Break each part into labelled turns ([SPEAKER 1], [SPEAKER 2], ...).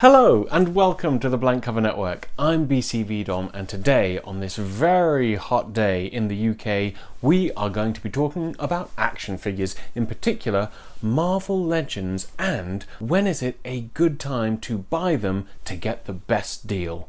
[SPEAKER 1] Hello and welcome to the Blank Cover Network. I'm BCVDom and today on this very hot day in the UK we are going to be talking about action figures, in particular Marvel Legends, and when is it a good time to buy them to get the best deal.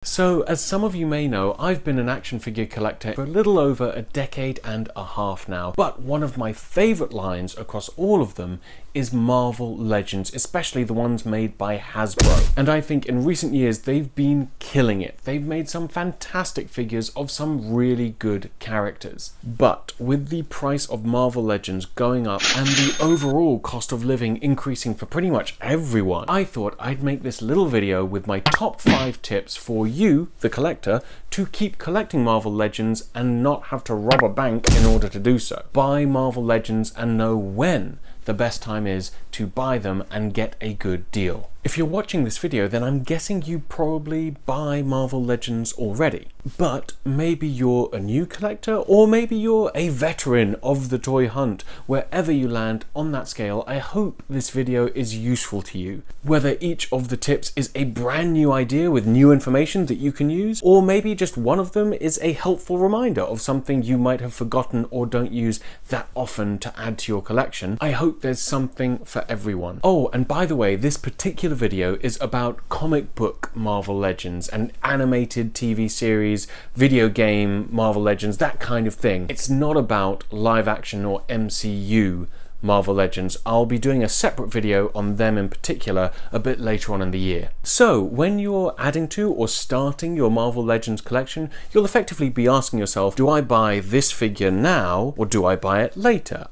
[SPEAKER 1] So, as some of you may know, I've been an action figure collector for a little over a decade and a half now, but one of my favourite lines across all of them is Marvel Legends, especially the ones made by Hasbro. And I think in recent years they've been killing it. They've made some fantastic figures of some really good characters. But with the price of Marvel Legends going up and the overall cost of living increasing for pretty much everyone, I thought I'd make this little video with my top 5 tips for you, the collector, to keep collecting Marvel Legends and not have to rob a bank in order to do so. Buy Marvel Legends and know when the best time is to buy them and get a good deal. If you're watching this video, then I'm guessing you probably buy Marvel Legends already. But maybe you're a new collector, or maybe you're a veteran of the toy hunt. Wherever you land on that scale, I hope this video is useful to you. Whether each of the tips is a brand new idea with new information that you can use, or maybe just one of them is a helpful reminder of something you might have forgotten or don't use that often to add to your collection, I hope there's something for everyone. Oh, and by the way, this particular video is about comic book Marvel Legends and animated TV series, video game Marvel Legends, that kind of thing. It's not about live action or MCU Marvel Legends. I'll be doing a separate video on them in particular a bit later on in the year. So when you're adding to or starting your Marvel Legends collection, you'll effectively be asking yourself, do I buy this figure now or do I buy it later?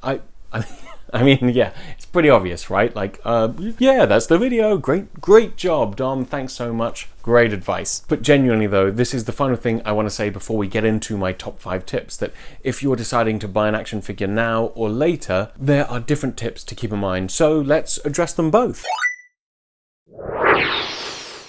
[SPEAKER 1] I mean, yeah, it's pretty obvious, right? Like, yeah, that's the video. Great job, Dom. Thanks so much. Great advice. But genuinely though, this is the final thing I want to say before we get into my top 5 tips, that if you're deciding to buy an action figure now or later, there are different tips to keep in mind. So let's address them both.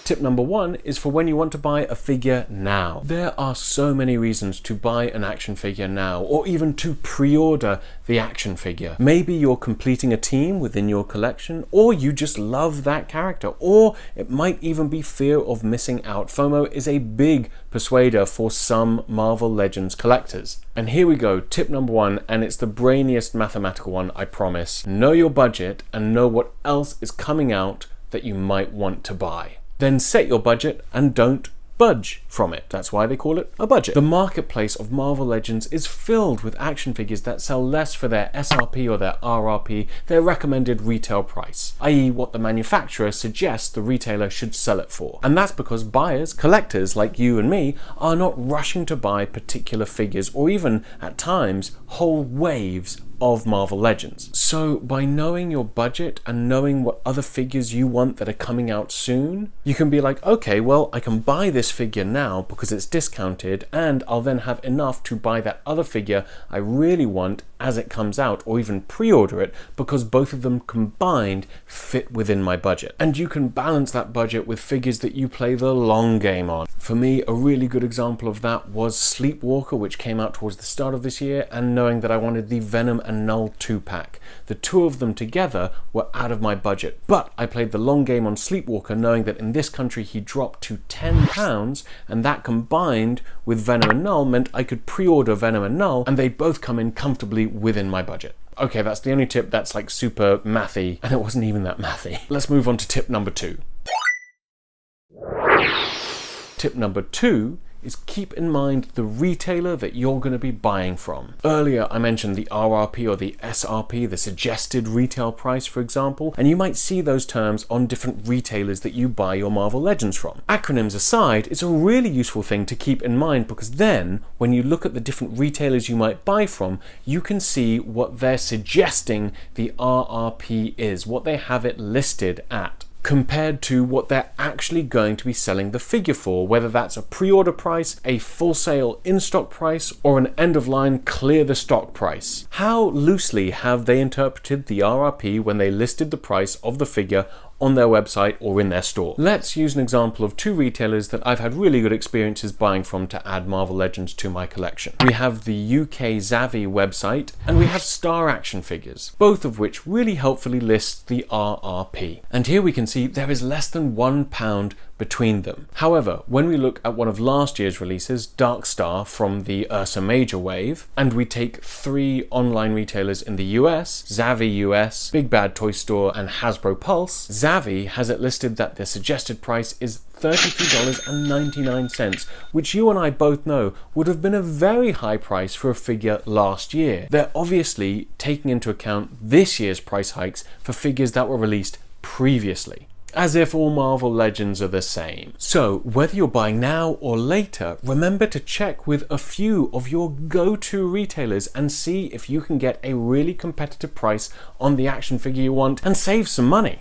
[SPEAKER 1] Tip number 1 is for when you want to buy a figure now. There are so many reasons to buy an action figure now, or even to pre-order the action figure. Maybe you're completing a team within your collection, or you just love that character, or it might even be fear of missing out. FOMO is a big persuader for some Marvel Legends collectors. And here we go, tip number 1, and it's the brainiest mathematical one, I promise. Know your budget and know what else is coming out that you might want to buy. Then set your budget and don't budge from it. That's why they call it a budget. The marketplace of Marvel Legends is filled with action figures that sell less for their SRP or their RRP, their recommended retail price, i.e. what the manufacturer suggests the retailer should sell it for. And that's because buyers, collectors like you and me, are not rushing to buy particular figures or even, at times, whole waves of Marvel Legends. So by knowing your budget and knowing what other figures you want that are coming out soon, you can be like, okay, well, I can buy this figure now because it's discounted, and I'll then have enough to buy that other figure I really want as it comes out, or even pre-order it, because both of them combined fit within my budget. And you can balance that budget with figures that you play the long game on. For me, a really good example of that was Sleepwalker, which came out towards the start of this year, and knowing that I wanted the Venom and Null 2-pack. The two of them together were out of my budget, but I played the long game on Sleepwalker, knowing that in this country he dropped to £10, and that combined with Venom and Null meant I could pre-order Venom and Null, and they both come in comfortably within my budget. Okay, that's the only tip that's like super mathy, and it wasn't even that mathy. Let's move on to tip number 2. Tip number 2 is keep in mind the retailer that you're going to be buying from. Earlier I mentioned the RRP or the SRP, the suggested retail price, for example, and you might see those terms on different retailers that you buy your Marvel Legends from. Acronyms aside, it's a really useful thing to keep in mind, because then when you look at the different retailers you might buy from, you can see what they're suggesting the RRP is, what they have it listed at, compared to what they're actually going to be selling the figure for, whether that's a pre-order price, a full sale in-stock price, or an end-of-line clear the stock price. How loosely have they interpreted the RRP when they listed the price of the figure on their website or in their store. Let's use an example of two retailers that I've had really good experiences buying from to add Marvel Legends to my collection. We have the UK Zavvi website and we have Star Action Figures, both of which really helpfully list the RRP. And here we can see there is less than £1 between them. However, when we look at one of last year's releases, Dark Star from the Ursa Major wave, and we take 3 online retailers in the US, Zavvi US, Big Bad Toy Store, and Hasbro Pulse, Zavvi has it listed that their suggested price is $33.99, which you and I both know would have been a very high price for a figure last year. They're obviously taking into account this year's price hikes for figures that were released previously. As if all Marvel Legends are the same. So, whether you're buying now or later, remember to check with a few of your go-to retailers and see if you can get a really competitive price on the action figure you want and save some money.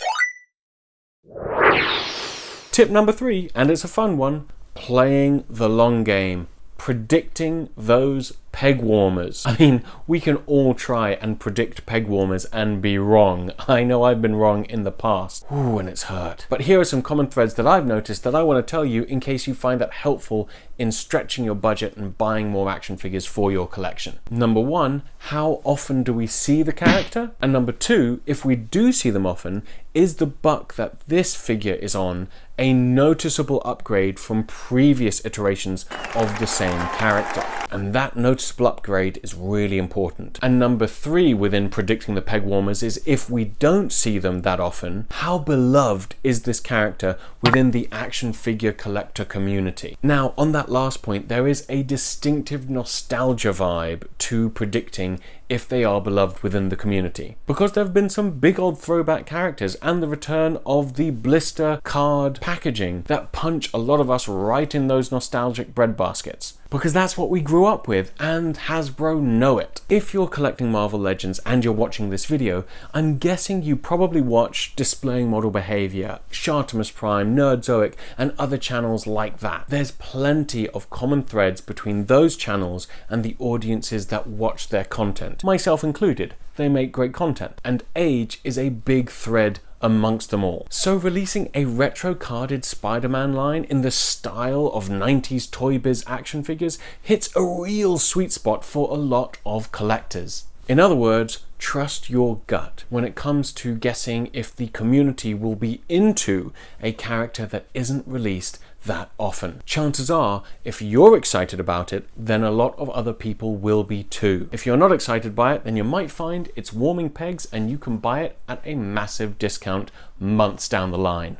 [SPEAKER 1] Tip number 3, and it's a fun one, playing the long game. Predicting those peg warmers. I mean, we can all try and predict peg warmers and be wrong. I know I've been wrong in the past. Ooh, and it's hurt. But here are some common threads that I've noticed that I want to tell you in case you find that helpful in stretching your budget and buying more action figures for your collection. Number 1, how often do we see the character? And number 2, if we do see them often, is the buck that this figure is on a noticeable upgrade from previous iterations of the same character? And that noticeable upgrade is really important. And number 3 within predicting the peg warmers is if we don't see them that often, how beloved is this character within the action figure collector community? Now, on that last point, there is a distinctive nostalgia vibe to predicting if they are beloved within the community, because there have been some big old throwback characters and the return of the blister card packaging that punch a lot of us right in those nostalgic breadbaskets. Because that's what we grew up with, and Hasbro know it. If you're collecting Marvel Legends and you're watching this video, I'm guessing you probably watch Displaying Model Behavior, Shartimus Prime, Nerdzoic, and other channels like that. There's plenty of common threads between those channels and the audiences that watch their content, myself included. They make great content, and age is a big thread amongst them all. So releasing a retro carded Spider-Man line in the style of 90s Toy Biz action figures hits a real sweet spot for a lot of collectors. In other words, trust your gut when it comes to guessing if the community will be into a character that isn't released that often. Chances are, if you're excited about it, then a lot of other people will be too. If you're not excited by it, then you might find it's warming pegs and you can buy it at a massive discount months down the line.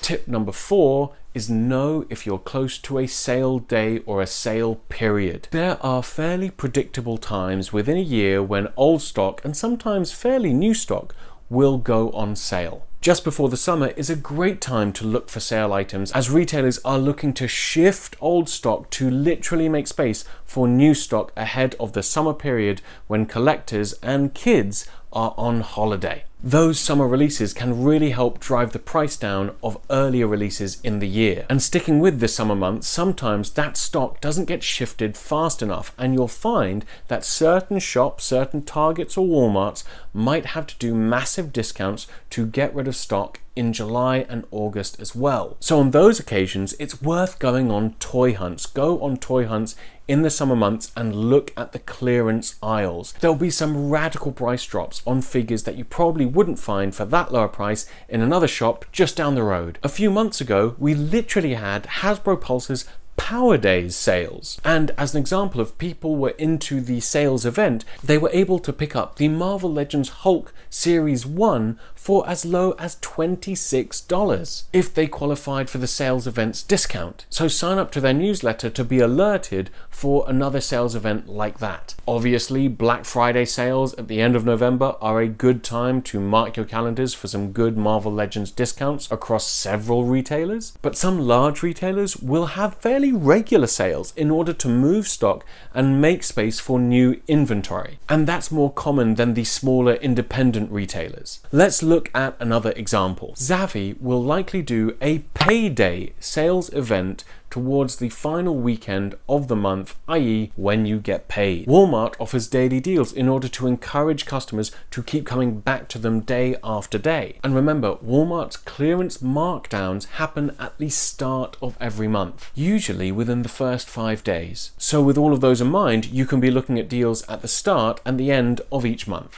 [SPEAKER 1] Tip number 4 is know if you're close to a sale day or a sale period. There are fairly predictable times within a year when old stock and sometimes fairly new stock will go on sale. Just before the summer is a great time to look for sale items, as retailers are looking to shift old stock to literally make space for new stock ahead of the summer period when collectors and kids are on holiday. Those summer releases can really help drive the price down of earlier releases in the year. And sticking with the summer months, sometimes that stock doesn't get shifted fast enough, and you'll find that certain shops, certain Targets or Walmarts might have to do massive discounts to get rid of stock in July and August as well. So on those occasions, it's worth going on toy hunts. Go on toy hunts in the summer months and look at the clearance aisles. There'll be some radical price drops on figures that you probably wouldn't find for that lower price in another shop just down the road. A few months ago, we literally had Hasbro Pulse's Power Days sales. And as an example of people were into the sales event, they were able to pick up the Marvel Legends Hulk Series 1 for as low as $26 if they qualified for the sales event's discount. So sign up to their newsletter to be alerted for another sales event like that. Obviously, Black Friday sales at the end of November are a good time to mark your calendars for some good Marvel Legends discounts across several retailers. But some large retailers will have fairly regular sales in order to move stock and make space for new inventory. And that's more common than the smaller independent retailers. Let's look look at another example. Zavvi will likely do a payday sales event towards the final weekend of the month, i.e. when you get paid. Walmart offers daily deals in order to encourage customers to keep coming back to them day after day. And remember, Walmart's clearance markdowns happen at the start of every month, usually within the first 5 days. So with all of those in mind, you can be looking at deals at the start and the end of each month.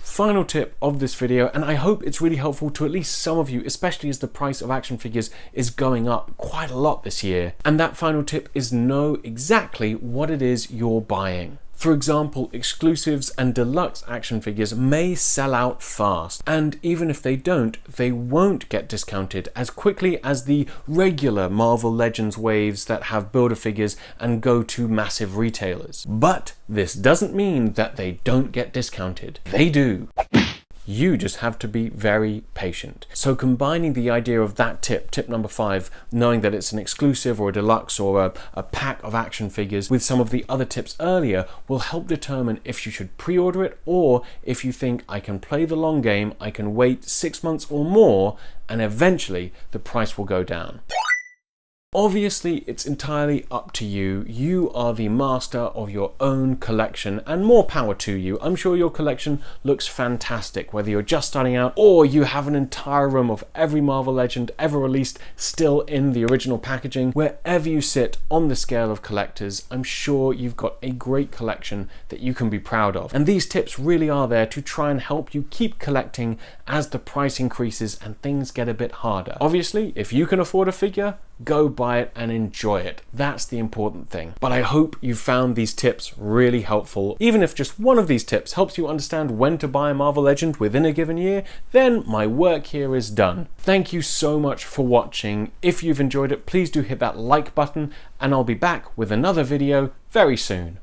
[SPEAKER 1] Final tip of this video, and I hope it's really helpful to at least some of you, especially as the price of action figures is going up quite a lot this year. And that final tip is know exactly what it is you're buying. For example, exclusives and deluxe action figures may sell out fast, and even if they don't, they won't get discounted as quickly as the regular Marvel Legends waves that have builder figures and go to massive retailers. But this doesn't mean that they don't get discounted. They do. You just have to be very patient. So combining the idea of that tip number 5, knowing that it's an exclusive or a deluxe or a pack of action figures with some of the other tips earlier will help determine if you should pre-order it, or if you think I can play the long game, I can wait 6 months or more, and eventually the price will go down. Obviously, it's entirely up to you. You are the master of your own collection, and more power to you. I'm sure your collection looks fantastic, whether you're just starting out or you have an entire room of every Marvel Legend ever released still in the original packaging. Wherever you sit on the scale of collectors, I'm sure you've got a great collection that you can be proud of. And these tips really are there to try and help you keep collecting as the price increases and things get a bit harder. Obviously, if you can afford a figure, go buy it and enjoy it. That's the important thing. But I hope you found these tips really helpful. Even if just one of these tips helps you understand when to buy a Marvel Legend within a given year, then my work here is done. Thank you so much for watching. If you've enjoyed it, please do hit that like button, and I'll be back with another video very soon.